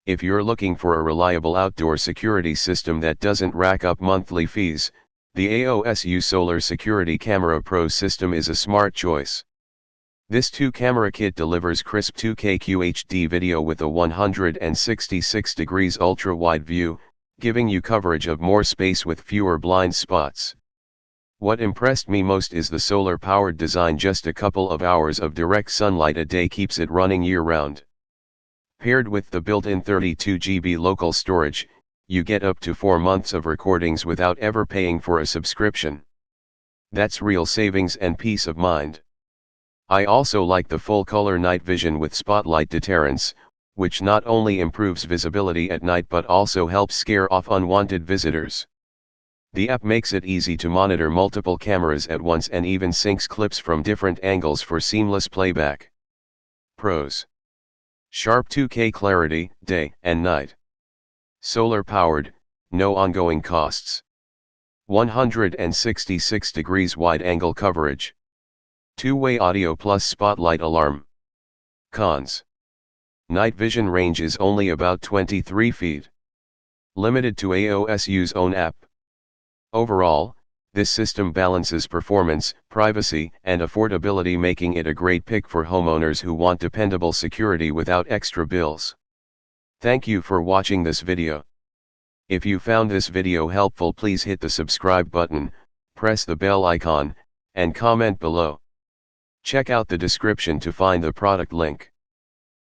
If you're looking for a reliable outdoor security system that doesn't rack up monthly fees, the AOSU Solar Security Camera Pro system is a smart choice. This 2-camera kit delivers crisp 2K QHD video with a 166 degrees ultra-wide view, giving you coverage of more space with fewer blind spots. What impressed me most is the solar-powered design. Just a couple of hours of direct sunlight a day keeps it running year-round. Paired with the built-in 32 GB local storage, you get up to 4 months of recordings without ever paying for a subscription. That's real savings and peace of mind. I also like the full-color night vision with spotlight deterrence, which not only improves visibility at night but also helps scare off unwanted visitors. The app makes it easy to monitor multiple cameras at once and even syncs clips from different angles for seamless playback. Pros: sharp 2K clarity, day and night. Solar powered, no ongoing costs. 166 degrees wide angle coverage. Two-way audio plus spotlight alarm. Cons: night vision range is only about 23 feet. Limited to AOSU's own app. Overall, this system balances performance, privacy, and affordability, making it a great pick for homeowners who want dependable security without extra bills. Thank you for watching this video. If you found this video helpful, please hit the subscribe button, press the bell icon, and comment below. Check out the description to find the product link.